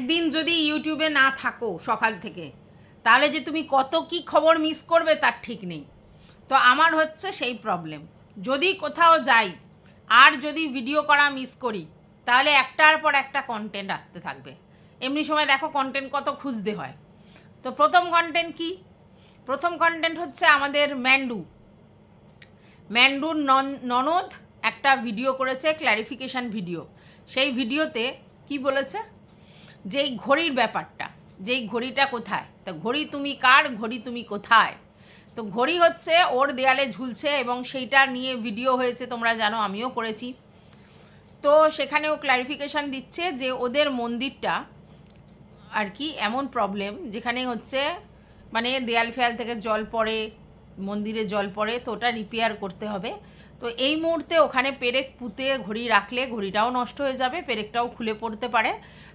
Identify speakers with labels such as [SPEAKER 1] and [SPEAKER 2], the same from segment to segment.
[SPEAKER 1] একদিন যদি ইউটিউবে না থাকো সকাল থেকে, তাহলে যে তুমি কত কি খবর মিস করবে তার ঠিক নেই। তো আমার হচ্ছে সেই প্রবলেম, যদি কোথাও যাই আর যদি ভিডিও করা মিস করি, তাহলে একটার পর একটা কন্টেন্ট আসতে থাকবে। এমনি সময় দেখো কন্টেন্ট কত খুঁজতে হয়। তো প্রথম কন্টেন্ট কি? প্রথম কন্টেন্ট হচ্ছে আমাদের ম্যান্ডুর ননদ একটা ভিডিও করেছে, ক্ল্যারিফিকেশান ভিডিও। সেই ভিডিওতে কি বলেছে, যেই ঘড়ির ব্যাপারটা, যেই ঘড়িটা কোথায়, তা ঘড়ি তুমি কার, ঘড়ি তুমি কোথায়। তো ঘড়ি হচ্ছে ওর দেয়ালে ঝুলছে এবং সেইটা নিয়ে ভিডিও হয়েছে, তোমরা জানো, আমিও করেছি। তো সেখানে ও ক্ল্যারিফিকেশান দিচ্ছে যে ওদের মন্দিরটা আর কি এমন প্রবলেম, যেখানে হচ্ছে মানে দেয়াল ফেয়াল থেকে জল পড়ে, মন্দিরে জল পড়ে, তো ওটা রিপেয়ার করতে হবে। তো এই মুহূর্তে ওখানে পেরেক পুঁতে ঘড়ি রাখলে ঘড়িটাও নষ্ট হয়ে যাবে, পেরেকটাও খুলে পড়তে পারে।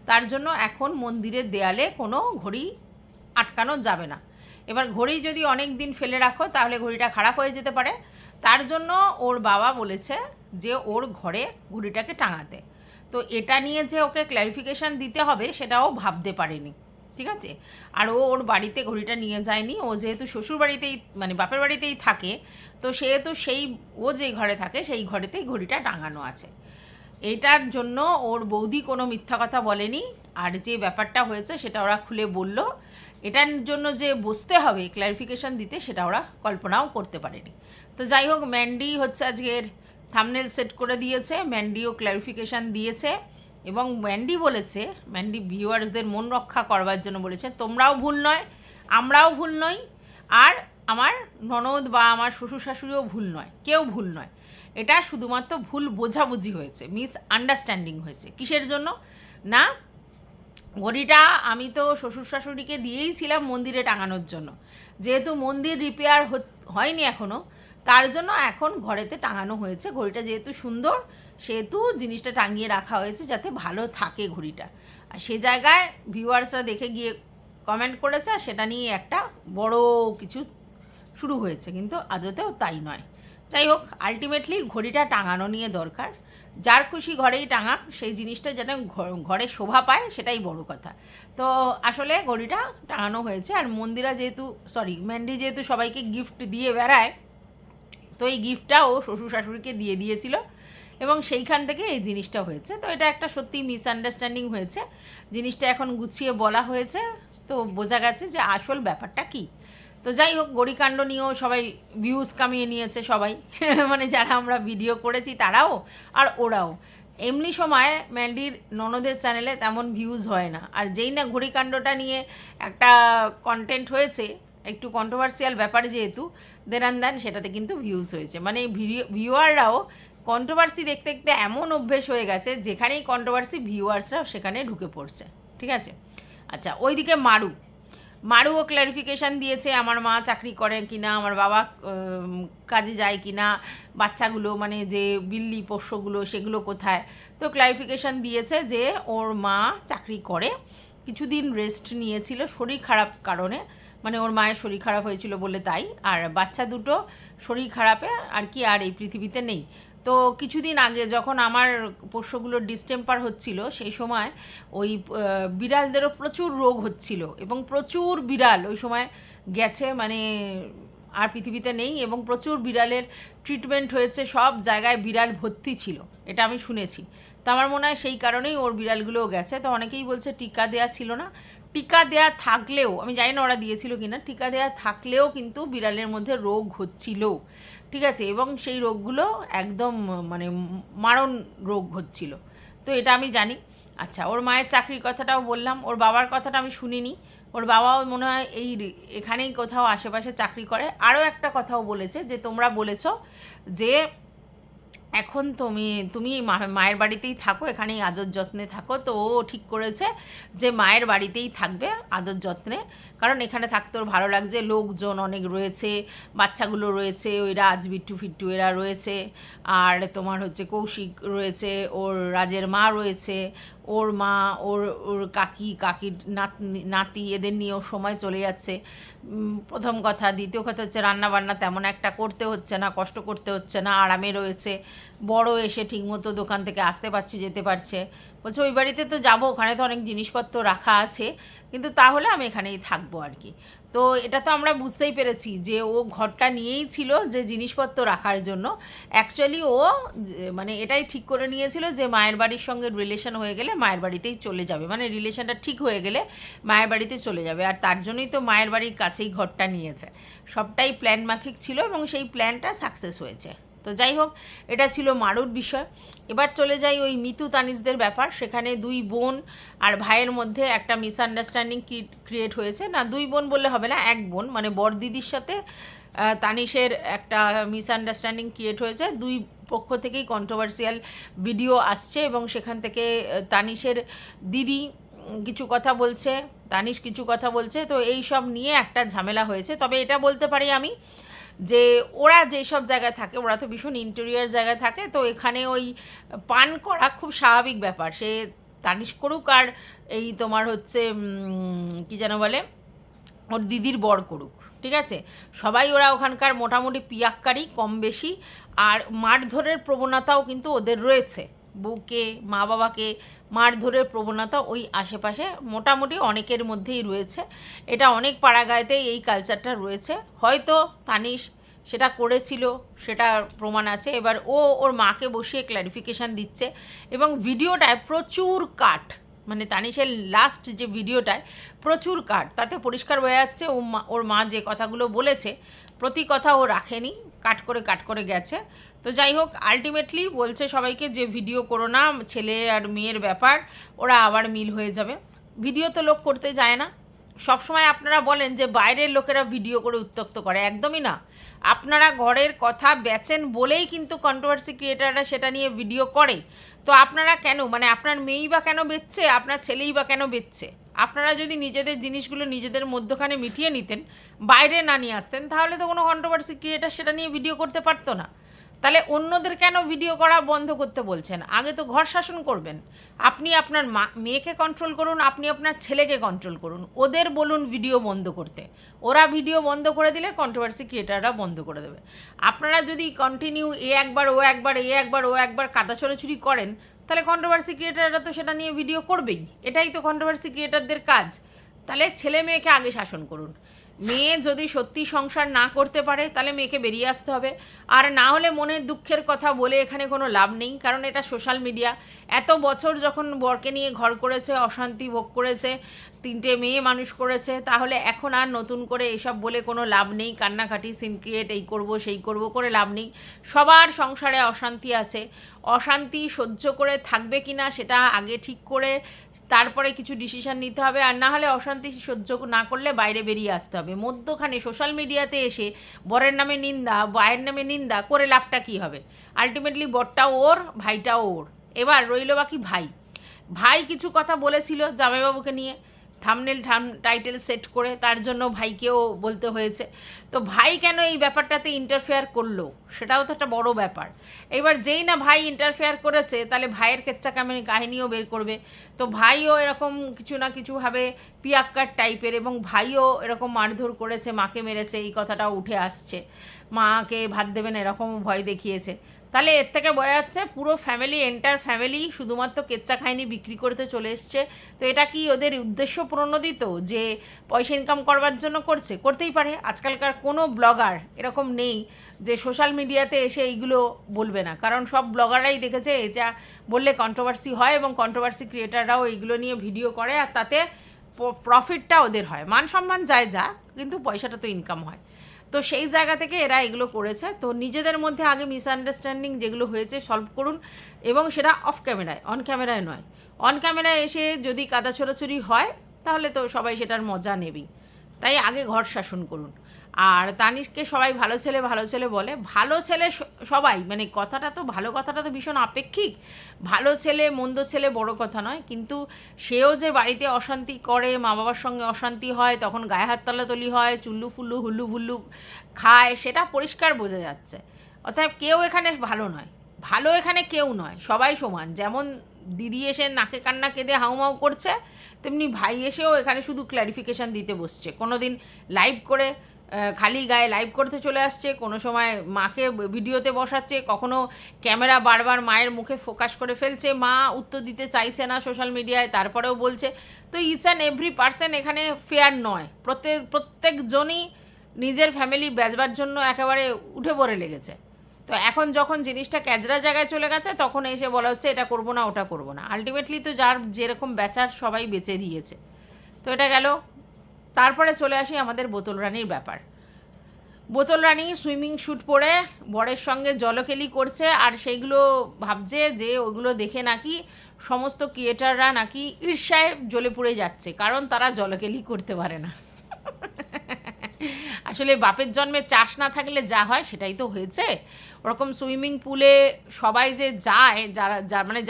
[SPEAKER 1] তার জন্য এখন মন্দিরের দেয়ালে কোনো ঘড়ি আটকানো যাবে না। এবার ঘড়ি যদি অনেক দিন ফেলে রাখো তাহলে ঘড়িটা খারাপ হয়ে যেতে পারে। তার জন্য ওর বাবা বলেছে যে ওর ঘরে ঘড়িটাকে টাঙাতে। তো এটা নিয়ে যে ওকে ক্ল্যারিফিকেশান দিতে হবে সেটাও ভাবতে পারেনি, ঠিক আছে। আর ও ওর বাড়িতে ঘড়িটা নিয়ে যায়নি, ও যেহেতু শ্বশুর বাড়িতেই মানে বাপের বাড়িতেই থাকে, তো সেহেতু সেই ও যেই ঘরে থাকে সেই ঘরেতেই ঘড়িটা টাঙানো আছে। এইটার জন্য ওর বৌদি কোনো মিথ্যা কথা বলেনি, আর যে ব্যাপারটা হয়েছে সেটা ওরা খুলে বলল। এটার জন্য যে বসতে হবে ক্ল্যারিফিকেশান দিতে, সেটা ওরা কল্পনাও করতে পারেনি। তো যাই হোক, ম্যান্ডি হচ্ছে আজকের থাম্বনেল সেট করে দিয়েছে, ম্যান্ডিও ক্ল্যারিফিকেশান দিয়েছে। এবং ম্যান্ডি বলেছে, ম্যান্ডি ভিউয়ার্সদের মন রক্ষা করবার জন্য বলেছে, তোমরাও ভুল নয়, আমরাও ভুল নই, আর আমার ননদ বা আমার শ্বশুর শাশুড়িও ভুল নয়, কেউ ভুল নয়। এটা শুধুমাত্র ভুল বোঝাবুঝি হয়েছে, মিস আন্ডারস্ট্যান্ডিং হয়েছে। কিসের জন্য না, ঘড়িটা আমি তো শ্বশুর শাশুড়িকে দিয়েই ছিলাম মন্দিরে টাঙানোর জন্য, যেহেতু মন্দির রিপেয়ার হয়নি এখনও, তার জন্য এখন ঘরেতে টাঙানো হয়েছে। ঘড়িটা যেহেতু সুন্দর, সেহেতু জিনিসটা টাঙিয়ে রাখা হয়েছে যাতে ভালো থাকে ঘড়িটা। আর সে জায়গায় ভিউয়ার্সরা দেখে গিয়ে কমেন্ট করেছে, আর সেটা নিয়ে একটা বড় কিছু শুরু হয়েছে, কিন্তু আদতেও তাই নয়। যাই হোক, আলটিমেটলি ঘড়িটা টাঙানো নিয়ে দরকার। যার খুশি ঘরেই টাঙাক, সেই জিনিসটা যেন ঘরে শোভা পায়, সেটাই বড় কথা। তো আসলে ঘড়িটা টাঙানো হয়েছে। আর ম্যান্ডি যেহেতু সবাইকে গিফট দিয়ে বেড়ায়, তো এই গিফটটা ও শ্বশুর শাশুড়িকে দিয়ে দিয়েছিল এবং সেইখান থেকে এই জিনিসটা হয়েছে। তো এটা একটা সত্যি মিসআন্ডারস্ট্যান্ডিং হয়েছে, জিনিসটা এখন গুছিয়ে বলা হয়েছে, তো বোঝা গেছে যে আসল ব্যাপারটা কী। তো যাই হোক, গড়িকাণ্ড নিয়েও সবাই ভিউজ কামিয়ে নিয়েছে সবাই মানে যারা আমরা ভিডিও করেছি তারাও আর ওরাও। এমনি সময় ম্যান্ডির ননদের চ্যানেলে তেমন ভিউজ হয় না, আর যেই না ঘড়িকাণ্ডটা নিয়ে একটা কন্টেন্ট হয়েছে, একটু কন্ট্রোভার্সিয়াল ব্যাপার যেহেতু, দেন সেটাতে কিন্তু ভিউজ হয়েছে। মানে ভিউয়াররাও কন্ট্রোভার্সি দেখতে দেখতে এমন অভ্যেস হয়ে গেছে, যেখানেই কন্ট্রোভার্সি ভিউয়ার্সরাও সেখানে ঢুকে পড়ছে, ঠিক আছে। আচ্ছা, ওইদিকে মারুও ক্ল্যারিফিকেশান দিয়েছে, আমার মা চাকরি করে কিনা, আমার বাবা কাজে যায় কিনা, বাচ্চাগুলো মানে যে বিল্লি পোষ্যগুলো সেগুলো কোথায়। তো ক্ল্যারিফিকেশান দিয়েছে যে ওর মা চাকরি করে, কিছুদিন রেস্ট নিয়েছিল শরীর খারাপ কারণে, মানে ওর মায়ের শরীর খারাপ হয়েছিল বলে তাই, আর বাচ্চা দুটো শরীর খারাপে আর কি আর এই পৃথিবীতে নেই। তো কিছুদিন আগে যখন আমার পোষ্যগুলোর ডিস্টেম্পার হচ্ছিল, সেই সময় ওই বিড়ালদেরও প্রচুর রোগ হচ্ছিল এবং প্রচুর বিড়াল ওই সময় গেছে, মানে আর পৃথিবীতে নেই, এবং প্রচুর বিড়ালের ট্রিটমেন্ট হয়েছে, সব জায়গায় বিড়াল ভর্তি ছিল, এটা আমি শুনেছি। তো আমার মনে হয় সেই কারণেই ওর বিড়ালগুলোও গেছে। তো অনেকেই বলছে টিকা দেওয়া ছিল না, টিকা দেওয়া থাকলেও, আমি জানি না ওরা দিয়েছিল কি না, টিকা দেওয়া থাকলেও কিন্তু বিড়ালের মধ্যে রোগ হচ্ছিল, ঠিক আছে, এবং সেই রোগগুলো একদম মানে মারণ রোগ হচ্ছিল। তো এটা আমি জানি। আচ্ছা, ওর মায়ের চাকরির কথাটাও বললাম, ওর বাবার কথাটা আমি শুনিনি, ওর বাবাও মনে হয় এখানেই কোথাও আশেপাশে চাকরি করে। আরও একটা কথাও বলেছে যে তোমরা বলেছো যে এখন তুমি মায়ের বাড়িতেই থাকো, এখানেই আদর যত্নে থাকো। তো ও ঠিক করেছে যে মায়ের বাড়িতেই থাকবে আদর যত্নে, কারণ এখানে থাকতে ওর ভালো লাগছে, লোকজন অনেক রয়েছে, বাচ্চাগুলো রয়েছে, ওই রাজ বিট্টু ফিট্টু এরা রয়েছে, আর তোমার হচ্ছে কৌশিক রয়েছে, ওর রাজের মা রয়েছে, ওর মা, ওর ওর কাকির নাতি এদের নিয়েও সময় চলে যাচ্ছে, প্রথম কথা। দ্বিতীয় কথা হচ্ছে রান্নাবান্না তেমন একটা করতে হচ্ছে না, কষ্ট করতে হচ্ছে না, আরামে রয়েছে। বড় এসে ঠিকমতো দোকান থেকে আসতে পারছে, যেতে পারছে। বলছে ওই বাড়িতে তো যাবো, ওখানে তো অনেক জিনিসপত্র রাখা আছে, কিন্তু তাহলে আমি এখানেই থাকবো আর কি। তো এটা তো আমরা বুঝতেই পেরেছি যে ও ঘরটা নিয়েই ছিল যে জিনিসপত্র রাখার জন্য। অ্যাকচুয়ালি ও মানে এটাই ঠিক করে নিয়েছিল যে মায়ের বাড়ির সঙ্গে রিলেশন হয়ে গেলে মায়ের বাড়িতেই চলে যাবে, মানে রিলেশনটা ঠিক হয়ে গেলে মায়ের বাড়িতে চলে যাবে। আর তার জন্যই তো মায়ের বাড়ির কাছেই ঘরটা নিয়েছে। সবটাই প্ল্যান মাফিক ছিল এবং সেই প্ল্যানটা সাকসেস হয়েছে। তো যাই হোক, এটা ছিল মারুর বিষয়। এবার চলে যাই ওই মিতু তানিশদের ব্যাপার। সেখানে দুই বোন আর ভাইয়ের মধ্যে একটা মিসআন্ডারস্ট্যান্ডিং ক্রিয়েট হয়েছে। না, দুই বোন বললে হবে না, এক বোন, মানে বড় দিদির সাথে তানিশের একটা মিসআন্ডারস্ট্যান্ডিং ক্রিয়েট হয়েছে। দুই পক্ষ থেকেই কন্ট্রোভার্সিয়াল ভিডিও আসছে এবং সেখান থেকে তানিশের দিদি কিছু কথা বলছে, তানিশ কিছু কথা বলছে। তো এই সব নিয়ে একটা ঝামেলা হয়েছে। তবে এটা বলতে পারি আমি যে ওরা যেসব জায়গায় থাকে, ওরা তো ভীষণ ইন্টেরিয়ার জায়গায় থাকে, তো এখানে ওই পান করা খুব স্বাভাবিক ব্যাপার। সে তানিশ করুক আর এই তোমার হচ্ছে কী যেন বলে, ওর দিদির বর করুক, ঠিক আছে, সবাই ওরা ওখানকার মোটামুটি পিয়াক্কারই কম বেশি। আর মারধরের প্রবণতাও কিন্তু ওদের রয়েছে, বউকে, মা বাবাকে মারধরের প্রবণতা ওই আশেপাশে মোটামুটি অনেকের মধ্যেই রয়েছে। এটা অনেক পাড়াগাঁয়েতেই এই কালচারটা রয়েছে। হয়তো তানিশ সেটা করেছিল, সেটা প্রমাণ আছে। এবার ও ওর মাকে বসিয়ে ক্ল্যারিফিকেশান দিচ্ছে এবং ভিডিওটায় প্রচুর কাট, মানে তানিশের লাস্ট যে ভিডিওটায় প্রচুর কাট, তাতে পরিষ্কার বোঝা যাচ্ছে ওর মা যে কথাগুলো বলেছে প্রতি কথা ও রাখেনি, কাট করে গেছে। তো যাই হোক, আলটিমেটলি বলছে সবাইকে যে ভিডিও করো না, ছেলে আর মেয়ের ব্যাপার, ওরা আবার মিল হয়ে যাবে। ভিডিও তো লোক করতে যায় না। সবসময় আপনারা বলেন যে বাইরের লোকেরা ভিডিও করে উত্ত্যক্ত করে, একদমই না। আপনারা ঘরের কথা বেচেন বলেই কিন্তু কন্ট্রোভার্সি ক্রিয়েটাররা সেটা নিয়ে ভিডিও করে। তো আপনারা কেন, মানে আপনার মেয়েই বা কেন বেচছে, আপনার ছেলেই বা কেন বেচছে? আপনারা যদি নিজেদের জিনিসগুলো নিজেদের মধ্যখানে মিটিয়ে নিতেন, বাইরে না নিয়ে আসতেন, তাহলে তো কোনো কন্ট্রোভার্সি ক্রিয়েটার সেটা নিয়ে ভিডিও করতে পারতো না। তাহলে অন্যদের কেন ভিডিও করা বন্ধ করতে বলছেন? আগে তো ঘর শাসন করবেন। আপনি আপনার মেয়েকে কন্ট্রোল করুন, আপনি আপনার ছেলেকে কন্ট্রোল করুন, ওদের বলুন ভিডিও বন্ধ করতে। ওরা ভিডিও বন্ধ করে দিলে কন্ট্রোভার্সি ক্রিয়েটাররা বন্ধ করে দেবে। আপনারা যদি কন্টিনিউ এ একবার ও একবার, এ একবার ও একবার কাদা ছড়াছড়ি করেন, তাহলে কন্ট্রোভার্সি ক্রিয়েটাররা তো সেটা নিয়ে ভিডিও করবেই। এটাই তো কন্ট্রোভার্সি ক্রিয়েটারদের কাজ। তাহলে ছেলে মেয়েকে আগে শাসন করুন। মেয়ে যদি সত্যি সংসার না করতে পারে তাহলে মেয়েকে বেরিয়ে আসতে হবে। আর না হলে মনের দুঃখের কথা বলে এখানে কোনো লাভ নেই, কারণ এটা সোশ্যাল মিডিয়া। এত বছর যখন বরকে নিয়ে ঘর করেছে, অশান্তি ভোগ করেছে, 3টে মেয়ে মানুষ করেছে, তাহলে এখন আর নতুন করে এসব বলে কোনো লাভ নেই। কান্নাকাটি, সিন ক্রিয়েট, এই করব সেই করব করে লাভ নেই। সবার সংসারে অশান্তি আছে। অশান্তি সহ্য করে থাকবে কি না সেটা আগে ঠিক করে তারপরে কিছু ডিসিশান নিতে হবে। আর না হলে অশান্তি সহ্য না করলে বাইরে বেরিয়ে আসতে হবে। মধ্যখানে সোশ্যাল মিডিয়াতে এসে বরের নামে নিন্দা, ভাইয়ের নামে নিন্দা করে লাভটা কী হবে? আলটিমেটলি বরটাও ওর, ভাইটাও ওর। এবার রইল বাকি ভাই। ভাই কিছু কথা বলেছিল জামাইবাবুকে নিয়ে, থাম্বনেল টাইটেল সেট করে, তার জন্য ভাইকেও বলতে হয়েছে। তো ভাই কেন এই ব্যাপারটাতে ইন্টারফেয়ার করলো, সেটাও তো একটা বড় ব্যাপার। এবার যেই না ভাই ইন্টারফেয়ার করেছে, তাহলে ভাইয়ের কেচ্চা কেমন কাহিনীও বের করবে। তো ভাইও এরকম কিছু না কিছুভাবে পিয়াক্কার টাইপের, এবং ভাইও এরকম মারধর করেছে, মাকে মেরেছে, এই কথাটাও উঠে আসছে। মাকে ভাত দেবেন এরকমও ভয় দেখিয়েছে। তাহলে এর থেকে বোঝা যাচ্ছে পুরো ফ্যামিলি, এন্টার ফ্যামিলি শুধুমাত্র কেচ্চা খাইনি বিক্রি করতে চলে এসছে। তো এটা কি ওদের উদ্দেশ্য প্রণোদিত যে পয়সা ইনকাম করবার জন্য করছে? করতেই পারে। আজকালকার কোনো ব্লগার এরকম নেই যে সোশ্যাল মিডিয়াতে এসে এইগুলো বলবে না, কারণ সব ব্লগাররাই দেখেছে এটা বললে কন্ট্রোভার্সি হয় এবং কন্ট্রোভার্সি ক্রিয়েটাররাও এইগুলো নিয়ে ভিডিও করে, আর তাতে প্রফিটটা ওদের হয়। মান সম্মান যায় যা, কিন্তু পয়সাটা তো ইনকাম হয়। তো সেই জায়গা থেকে এরা এগুলো করেছে। তো নিজেদের মধ্যে আগে মিসআন্ডারস্ট্যান্ডিং যেগুলো হয়েছে সলভ করুন, এবং সেটা অফ ক্যামেরায়, অন ক্যামেরায় নয়। অন ক্যামেরায় এসে যদি কাদা ছোড়াছড়ি হয় তাহলে তো সবাই সেটার মজা নেবেই। তাই আগে ঘর শাসন করুন। আর তানিশকে সবাই ভালো ছেলে বলে। ভালো ছেলে সবাই, মানে কথাটা তো, ভালো কথাটা তো ভীষণ আপেক্ষিক। ভালো ছেলে মন্দ ছেলে বড় কথা নয়, কিন্তু সেও যে বাড়িতে অশান্তি করে, মা বাবার সঙ্গে অশান্তি হয়, তখন গায়ে হাত তলাতলি হয়, চুল্লু ফুল্লু হুল্লু ভুল্লু খায়, সেটা পরিষ্কার বোঝা যাচ্ছে। অর্থাৎ কেউ এখানে ভালো নয়, ভালো এখানে কেউ নয়, সবাই সমান। যেমন দিদি এসে নাকে কান্না কেঁদে হাউমাউ করছে, তেমনি ভাই এসেও এখানে শুধু ক্ল্যারিফিকেশান দিতে বসছে। কোনো দিন লাইভ করে খালি গায়ে লাইভ করতে চলে আসছে, কোনো সময় মাকে ভিডিওতে বসাচ্ছে, কখনো ক্যামেরা বারবার মায়ের মুখে ফোকাস করে ফেলছে, মা উত্তর দিতে চাইছে না সোশ্যাল মিডিয়ায়, তারপরেও বলছে। তো ইচ অ্যান্ড এভরি পার্সন এখানে ফেয়ার নয়, প্রত্যেকজনই নিজের ফ্যামিলি বেচবার জন্য একেবারে উঠে পড়ে লেগেছে। তো এখন যখন জিনিসটা ক্যাজরা জায়গায় চলে গেছে, তখন এসে বলা হচ্ছে এটা করবো না ওটা করবো না। আলটিমেটলি তো যার যেরকম বেচার সবাই বেচে দিয়েছে। তো এটা গেল। তারপরে চলে আসি আমাদের বোতল রানীর ব্যাপার। বোতল রানী সুইমিং স্যুট পরে বরের সঙ্গে জলকেলি করছে, আর সেইগুলো ভাবছে যে ওইগুলো দেখে নাকি সমস্ত ক্রিয়েটাররা নাকি ঈর্ষায় জ্বলে পুড়ে যাচ্ছে, কারণ তারা জলকেলি করতে পারে না। আসলে বাপের জন্মে চাষ না থাকলে যা হয় সেটাই তো হয়েছে। ওরকম সুইমিং পুলে সবাই যে যায়,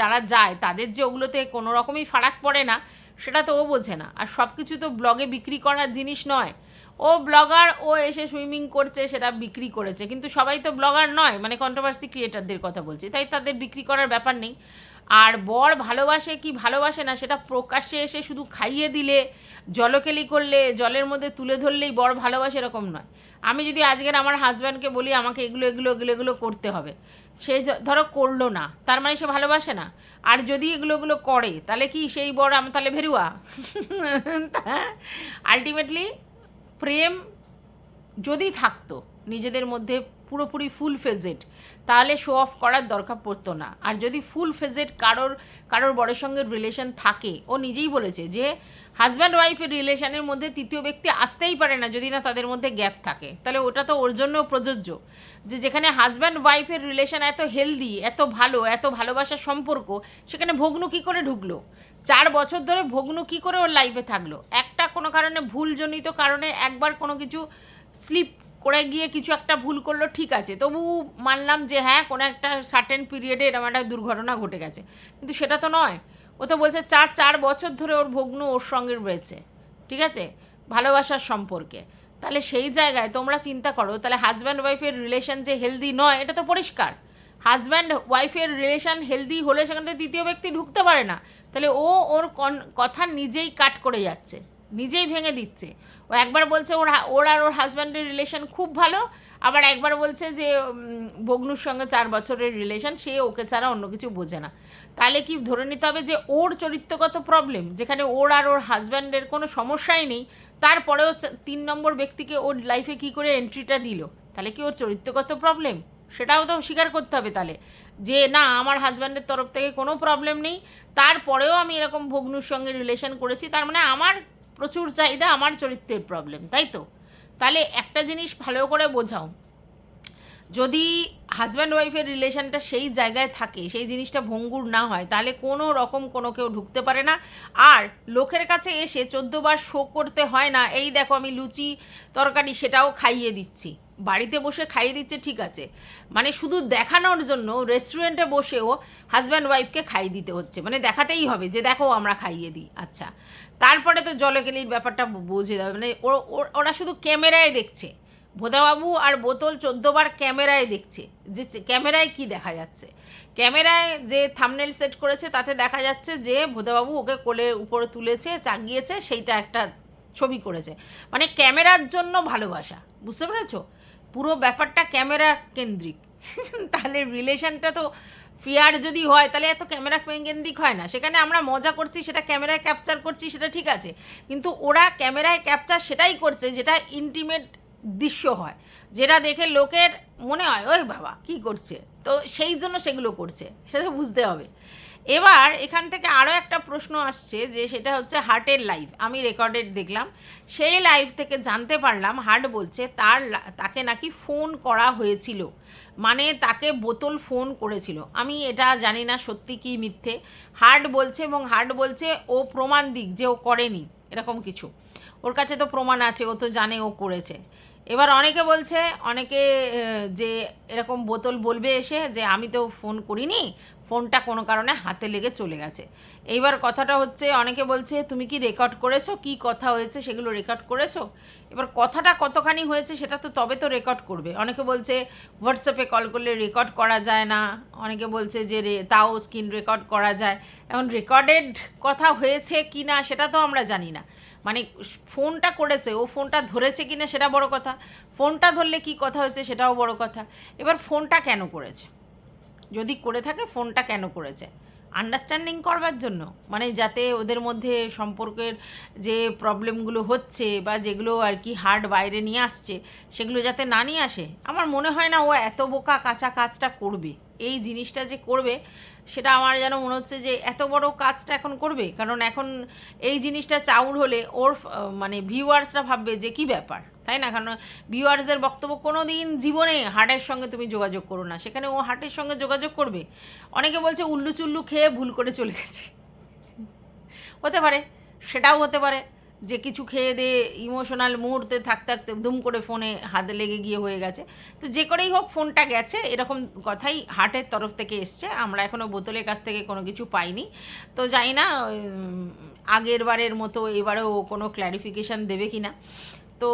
[SPEAKER 1] যারা যায় তাদের যে ওগুলোতে কোনো রকমই ফারাক পড়ে না, সেটা তো ও বোঝে না। আর সব কিছু তো ব্লগে বিক্রি করার জিনিস নয়। ও ব্লগার, ও এসে সুইমিং করছে, সেটা বিক্রি করেছে, কিন্তু সবাই তো ব্লগার নয়, মানে কন্ট্রোভার্সি ক্রিয়েটারদের কথা বলছি, তাই তাদের বিক্রি করার ব্যাপার নেই। আর বর ভালোবাসে কি ভালোবাসে না সেটা প্রকাশ্যে এসে শুধু খাইয়ে দিলে, জলকেলি করলে, জলের মধ্যে তুলে ধরলেই বর ভালোবাসে এরকম নয়। আমি যদি আজকের আমার হাজব্যান্ডকে বলি আমাকে এগুলো এগুলো এগুলো এগুলো করতে হবে, সে ধরো করলো না, তার মানে সে ভালোবাসে না। আর যদি এগুলো করে তাহলে কি সেই বর আমি তাহলে ভেরুয়া? আলটিমেটলি প্রেম যদি থাকতো নিজেদের মধ্যে পুরোপুরি ফুল ফেজেড, তাহলে শো অফ করার দরকার পড়তো না। আর যদি ফুল ফেজেড কারোর বরের সঙ্গে রিলেশন থাকে, ও নিজেই বলেছে যে হাজব্যান্ড ওয়াইফের রিলেশনের মধ্যে তৃতীয় ব্যক্তি আসতেই পারে না যদি না তাদের মধ্যে গ্যাপ থাকে, তাহলে ওটা তো ওর জন্যও প্রযোজ্য। যে যেখানে হাজব্যান্ড ওয়াইফের রিলেশন এত হেলদি, এত ভালো, এত ভালোবাসার সম্পর্ক, সেখানে ভগ্নু কী করে ঢুকলো? 4 বছর ধরে ভগ্নু কী করে ওর লাইফে থাকলো? একটা কোনো কারণে ভুলজনিত কারণে একবার কোনো কিছু স্লিপ করে গিয়ে কিছু একটা ভুল করলো, ঠিক আছে, তবু মানলাম যে হ্যাঁ কোনো একটা সার্টেন পিরিয়ডে এরকম একটা দুর্ঘটনা ঘটে গেছে, কিন্তু সেটা তো নয়। ও তো বলছে 4 বছর ধরে ওর ভগ্নু ওর সঙ্গে রয়েছে, ঠিক আছে, ভালোবাসার সম্পর্কে। তাহলে সেই জায়গায় তোমরা চিন্তা করো, তাহলে হাজব্যান্ড ওয়াইফের রিলেশন যে হেলদি নয় এটা তো পরিষ্কার। হাজব্যান্ড ওয়াইফের রিলেশন হেলদি হলে সেখানে তো তৃতীয় ব্যক্তি ঢুকতে পারে না। তাহলে ও ওর কথা নিজেই কাট করে যাচ্ছে, নিজেই ভেঙে দিচ্ছে। ও একবার বলছে ওর আর ওর হাজব্যান্ডের রিলেশন খুব ভালো, আবার একবার বলছে যে ভগ্নুর সঙ্গে 4 বছরের রিলেশন, সে ওকে ছাড়া অন্য কিছু বোঝে না। তাহলে কি ধরে নিতে হবে যে ওর চরিত্রগত প্রবলেম, যেখানে ওর আর ওর হাজব্যান্ডের কোনো সমস্যাই নেই, তারপরেও 3 নম্বর ব্যক্তিকে ওর লাইফে কী করে এন্ট্রিটা দিল? তাহলে কি ওর চরিত্রগত প্রবলেম? সেটাও তো স্বীকার করতে হবে তাহলে, যে না আমার হাজব্যান্ডের তরফ থেকে কোনো প্রবলেম নেই, তারপরেও আমি এরকম ভগ্নুর সঙ্গে রিলেশন করেছি, তার মানে আমার প্রচুর চাহিদা, আমার চরিত্রের প্রবলেম, তাই তো? তাহলে একটা জিনিস ভালো করে বোঝাও, যদি হাজব্যান্ড ওয়াইফের রিলেশনটা সেই জায়গায় থাকে, সেই জিনিসটা ভঙ্গুর না হয়, তাহলে কোনো রকম কোনো কেউ ঢুকতে পারে না। আর লোকের কাছে এসে 14 বার শো করতে হয় না, এই দেখো আমি লুচি তরকারি সেটাও খাইয়ে দিচ্ছি, বাড়িতে বসে খাইয়ে দিচ্ছে, ঠিক আছে, মানে শুধু দেখানোর জন্য রেস্টুরেন্টে বসেও হাজব্যান্ড ওয়াইফকে খাইয়ে দিতে হচ্ছে, মানে দেখাতেই হবে যে দেখো আমরা খাইয়ে দিই। আচ্ছা, তারপরে তো জলকেলির ব্যাপারটা বুঝে দেবে, মানে ওরা শুধু ক্যামেরায় দেখছে, ভোদাবাবু আর বোতল 14 বার ক্যামেরায় দেখছে, যে ক্যামেরায় কি দেখা যাচ্ছে, ক্যামেরায় যে থাম্বনেল সেট করেছে তাতে দেখা যাচ্ছে যে ভোদাবাবু ওকে কোলের উপরে তুলেছে, চাগিয়েছে, সেইটা একটা ছবি করেছে, মানে ক্যামেরার জন্য ভালোবাসা, বুঝতে পেরেছো? পুরো ব্যাপারটা ক্যামেরা কেন্দ্রিক। তাহলে রিলেশনটা তো ফেয়ার যদি হয় তাহলে এত ক্যামেরা কেন্দ্রিক হয় না। সেখানে আমরা মজা করছি, সেটা ক্যামেরায় ক্যাপচার করছি, সেটা ঠিক আছে, কিন্তু ওরা ক্যামেরায় ক্যাপচার সেটাই করছে যেটা ইন্টিমেট দৃশ্য হয়, যেটা দেখে লোকের মনে হয় ওই বাবা কী করছে, তো সেই জন্য সেগুলো করছে, সেটা বুঝতে হবে। এবার এখান থেকে আরও একটা প্রশ্ন আসছে, যে সেটা হচ্ছে হার্টের লাইভ। আমি রেকর্ডেড দেখলাম, সেই লাইভ থেকে জানতে পারলাম হার্ট বলছে তাকে নাকি ফোন করা হয়েছিল, মানে তাকে বোতল ফোন করেছিল। আমি এটা জানি না সত্যি কি মিথ্যে, হার্ট বলছে, এবং হার্ট বলছে ও প্রমাণ দিক যে ও করেনি এরকম কিছু, ওর কাছে তো প্রমাণ আছে, ও তো জানে ও করেছে। এবার অনেকে বলছে, অনেকে যে এরকম বোতল বলবে এসে যে আমি তো ফোন করিনি, ফোনটা কোনো কারণে হাতে লেগে চলে গেছে। এইবার কথাটা হচ্ছে, অনেকে বলছে তুমি কি রেকর্ড করেছো, কি কথা হয়েছে সেগুলো রেকর্ড করেছো? এবার কথাটা কতখানি হয়েছে সেটা তো তবে তো রেকর্ড করবে। অনেকে বলছে হোয়াটসঅ্যাপে কল করলে রেকর্ড করা যায় না, অনেকে বলছে যে তাও স্ক্রিন রেকর্ড করা যায়। এখন রেকর্ডেড কথা হয়েছে কি না সেটা তো আমরা জানি না, মানে ফোনটা করেছে, ও ফোনটা ধরেছে কি না সেটা বড় কথা, ফোনটা ধরলে কি কথা হয়েছে সেটাও বড় কথা। এবার ফোনটা কেন করেছে, যদি করে থাকে ফোনটা কেন করেছে? আন্ডারস্ট্যান্ডিং করবার জন্য, মানে যাতে ওদের মধ্যে সম্পর্কের যে প্রবলেমগুলো হচ্ছে বা যেগুলো আর কি হার্ট বাইরে নিয়ে আসছে সেগুলো যাতে না নিয়ে আসে। আমার মনে হয় না ও এত বোকা কাঁচা কাজটা করবে, এই জিনিসটা যে করবে সেটা আমার যেন মনে হচ্ছে যে এত বড় কাজটা এখন করবে। কারণ এখন এই জিনিসটা চাউর হলে ওর মানে ভিউয়ার্সরা ভাববে যে কী ব্যাপার, তাই না? কারণ ভিউয়ার্সদের বক্তব্য কোনো দিন জীবনে হার্টের সঙ্গে তুমি যোগাযোগ করো না, সেখানে ও হার্টের সঙ্গে যোগাযোগ করবে। অনেকে বলছে উল্লু চুল্লু খেয়ে ভুল করে চলে গেছে, হতে পারে, সেটাও হতে পারে যে কিছু খেয়ে দিয়ে ইমোশনাল মুহূর্তে থাকতে থাকতে দুম করে ফোনে হাতে লেগে গিয়ে হয়ে গেছে। তো যে করেই হোক ফোনটা গেছে, এরকম কথাই হার্টের তরফ থেকে এসছে। আমরা এখনও বোতলের কাছ থেকে কোনো কিছু পাইনি, তো জানি না আগের বারের মতো এবারেও কোনো ক্ল্যারিফিকেশান দেবে কি না। তো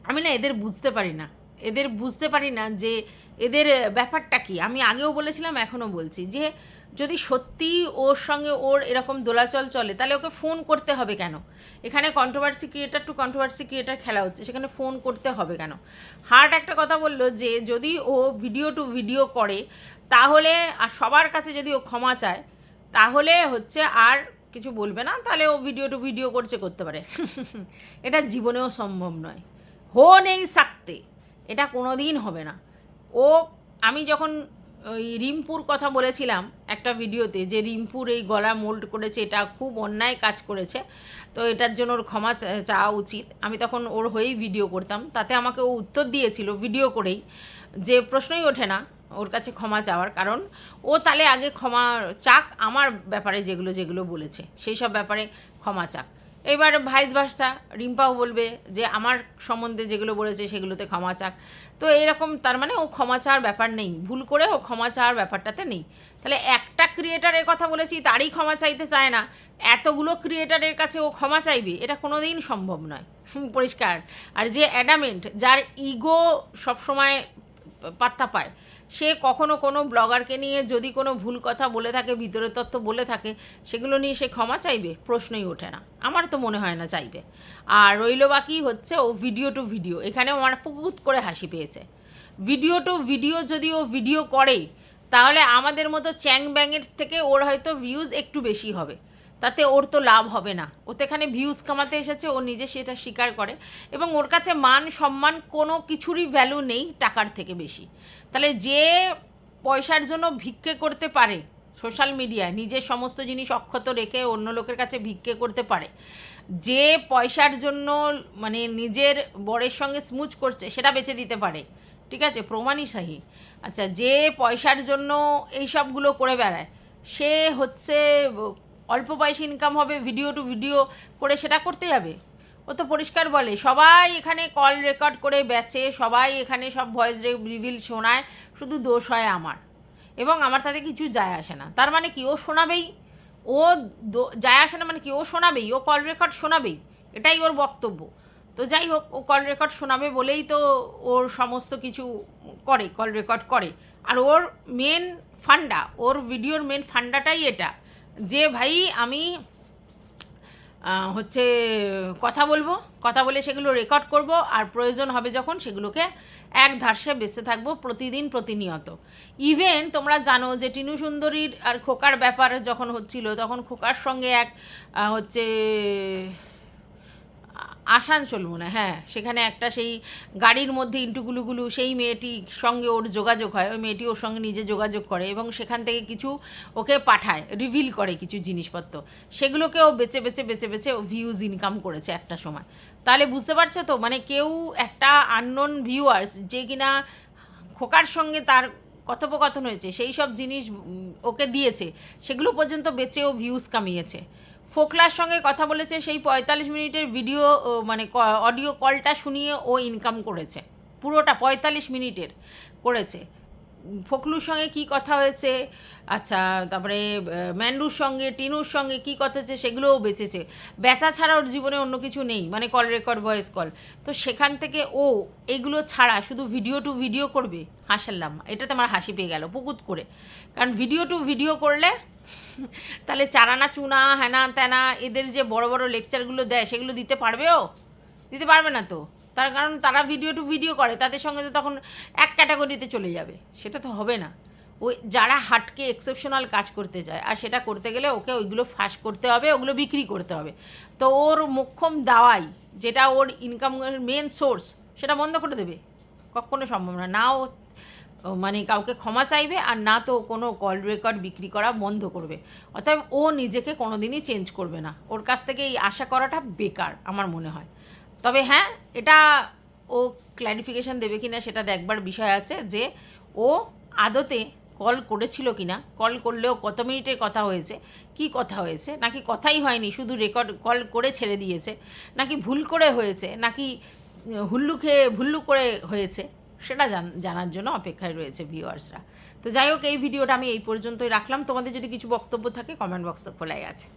[SPEAKER 1] আমি না এদের বুঝতে পারি না যে এদের ব্যাপারটা কি। আমি আগেও বলেছিলাম, এখনও বলছি, যে যদি সত্যি ওর সঙ্গে ওর এরকম দোলাচল চলে তাহলে ওকে ফোন করতে হবে কেন? এখানে controversy creator two controversy creator খেলা হচ্ছে, সেখানে ফোন করতে হবে কেন? হার্ট একটা কথা বললো যে যদি ও ভিডিও টু ভিডিও করে তাহলে, আর সবার কাছে যদি ও ক্ষমা চায় তাহলে হচ্ছে আর কিছু বলবে না, তাহলে ও ভিডিও টু ভিডিও করতে পারে। এটা জীবনেও সম্ভব নয়, হো নেই সাকতে, এটা কোনো দিন হবে না। ও, আমি যখন ওই রিম্পুর কথা বলেছিলাম একটা ভিডিওতে, যে রিম্পুর এই গলা মোল্ড করেছে, এটা খুব অন্যায় কাজ করেছে, তো এটার জন্য ওর ক্ষমা চাওয়া উচিত, আমি তখন ওর হয়েই ভিডিও করতাম। তাতে আমাকে ও উত্তর দিয়েছিল ভিডিও করেই যে প্রশ্নই ওঠে না ওর কাছে ক্ষমা চাওয়ার, কারণ ও তাহলে আগে ক্ষমা চাক আমার ব্যাপারে যেগুলো বলেছে সেই সব ব্যাপারে ক্ষমা চাক। এবার ভাইস ভার্সা রিম্পাও বলবে যে আমার সম্বন্ধে যেগুলো বলেছে সেগুলোতে ক্ষমা চাক। তো এরকম, তার মানে ও ক্ষমা চাওয়ার ব্যাপার নেই, ভুল করে ও ক্ষমা চাওয়ার ব্যাপারটাতে নেই। তাহলে একটা ক্রিয়েটারের কথা বলেছি তারই ক্ষমা চাইতে চায় না, এতগুলো ক্রিয়েটারের কাছে ও ক্ষমা চাইবে, এটা কোনো দিন সম্ভব নয়, পরিষ্কার। আর যে অ্যাডামেন্ট, যার ইগো সবসময় পাত্তা পায়, সে কখনো কোনো ব্লগারকে নিয়ে যদি কোনো ভুল কথা বলে থাকে, ভিতরের তথ্য বলে থাকে, সেগুলো নিয়ে সে ক্ষমা চাইবে? প্রশ্নই ওঠে না, আমার তো মনে হয় না চাইবে। আর রইল বাকি হচ্ছে ও ভিডিও টু ভিডিও, এখানেও আমার পুকুত করে হাসি পেয়েছে। ভিডিও টু ভিডিও যদি ও ভিডিও করে তাহলে আমাদের মতো চ্যাং ব্যাংয়ের থেকে ওর হয়তো ভিউজ একটু বেশি হবে, তাতে ওর তো লাভ হবে না। ও তো এখানে ভিউজ কামাতে এসেছে, ও নিজে সেটা স্বীকার করে, এবং ওর কাছে মান সম্মান কোনো কিছুরই ভ্যালু নেই টাকার থেকে বেশি। তাহলে যে পয়সার জন্য ভিক্ষে করতে পারে সোশ্যাল মিডিয়ায়, নিজের সমস্ত জিনিস অক্ষত রেখে অন্য লোকের কাছে ভিক্ষে করতে পারে, যে পয়সার জন্য মানে নিজের বরের সঙ্গে স্মুচ করছে সেটা বেচে দিতে পারে, ঠিক আছে, প্রমাণই সাহি। আচ্ছা, যে পয়সার জন্য এই সবগুলো করে বেড়ায়, সে হচ্ছে অল্প পয়সা ইনকাম হবে ভিডিও টু ভিডিও করে সেটা করতে যাবে? ও তো পরিষ্কার বলে সবাই এখানে কল রেকর্ড করে বেচে, সবাই এখানে সব ভয়েস রিভিল শোনায়, শুধু দোষ হয় আমার, এবং আমার তাতে কিছু যায় আসে না। তার মানে কি, ও শোনাবেই, ও যায় আসে না মানে কি, ও শোনাবেই, ও কল রেকর্ড শোনাবেই, এটাই ওর বক্তব্য। তো যাই হোক, ও কল রেকর্ড শোনাবে বলেই তো ওর সমস্ত কিছু করে, কল রেকর্ড করে। আর ওর মেন ফান্ডা, ওর ভিডিওর মেন ফান্ডাটাই এটা, যে ভাই আমি হচ্ছে কথা বলে সেগুলো রেকর্ড করব, আর প্রয়োজন হবে যখন সেগুলোকে এক ধার্সে বেঁচতে থাকবো প্রতিনিয়ত। ইভেন তোমরা জানো যে টিনু সুন্দরীর আর খোকার ব্যাপার যখন হচ্ছিল, তখন খোকার সঙ্গে এক হচ্ছে আসানসোল মনে, হ্যাঁ, সেখানে একটা সেই গাড়ির মধ্যে ইন্টুগুলুগুলু সেই মেয়েটির সঙ্গে ওর যোগাযোগ হয়, ওই মেয়েটি ওর সঙ্গে নিজে যোগাযোগ করে এবং সেখান থেকে কিছু ওকে পাঠায়, রিভিল করে কিছু জিনিসপত্র, সেগুলোকে ও বেচে ও ভিউজ ইনকাম করেছে একটা সময়। তাহলে বুঝতে পারছো তো, মানে কেউ একটা আননোন ভিউয়ার্স যে কিনা খোকার সঙ্গে তার কথোপকথন হয়েছে, সেই সব জিনিস ওকে দিয়েছে, সেগুলো পর্যন্ত বেচে ও ভিউজ কামিয়েছে। ফোকলার সঙ্গে কথা বলেছে, সেই 45 মিনিটের ভিডিও মানে অডিও কলটা শুনিয়ে ও ইনকাম করেছে, পুরোটা 45 মিনিটের করেছে। ফখলুর সঙ্গে কি কথা হয়েছে, আচ্ছা তারপরে ম্যান্ডুর সঙ্গে টিনুর সঙ্গে কি কথা হচ্ছে সেগুলোও বেঁচেছে। বেচা ছাড়া ওর জীবনে অন্য কিছু নেই, মানে কল রেকর্ড, ভয়েস কল। তো সেখান থেকে ও এগুলো ছাড়া শুধু ভিডিও টু ভিডিও করবে, হাসালাম, এটাতে আমার হাসি পেয়ে গেল পুকুত করে। কারণ ভিডিও টু ভিডিও করলে তাহলে চারানা চুনা হ্যানা ত্যানা এদের যে বড় বড় লেকচারগুলো দেয় সেগুলো দিতে পারবে? ও দিতে পারবে না তো, তার কারণ তারা ভিডিও টু ভিডিও করে, তাদের সঙ্গে তো তখন এক ক্যাটাগরিতে চলে যাবে, সেটা তো হবে না। ওই যারা হাটকে এক্সেপশনাল কাজ করতে চায়, আর সেটা করতে গেলে ওকে ওইগুলো ফাঁস করতে হবে, ওগুলো বিক্রি করতে হবে। তো ওর মোক্ষম দাওয়াই, যেটা ওর ইনকামের মেন সোর্স, সেটা বন্ধ করে দেবে? কখনো সম্ভব না। না ও মানে কাউকে ক্ষমা চাইবে, আর না তো কোনো কল রেকর্ড বিক্রি করা বন্ধ করবে। অতএব ও নিজেকে কোনো দিনই চেঞ্জ করবে না, ওর কাছ থেকে এই আশা করাটা বেকার আমার মনে হয়। তবে হ্যাঁ, এটা ও ক্ল্যারিফিকেশান দেবে কি না সেটা দেখবার বিষয় আছে, যে ও আদতে কল করেছিল কি না, কল করলেও কত মিনিটের কথা হয়েছে, কি কথা হয়েছে, নাকি কথাই হয়নি, শুধু রেকর্ড কল করে ছেড়ে দিয়েছে, নাকি ভুল করে হয়েছে, নাকি হুল্লু খেয়ে ভুল্লু করে হয়েছে, সেটা জানার জন্য অপেক্ষায় রয়েছে ভিউয়ার্সরা। তো যাই হোক, এই ভিডিওটা আমি এই পর্যন্তই রাখলাম। তোমাদের যদি কিছু বক্তব্য থাকে কমেন্ট বক্স তো খোলাই আছে।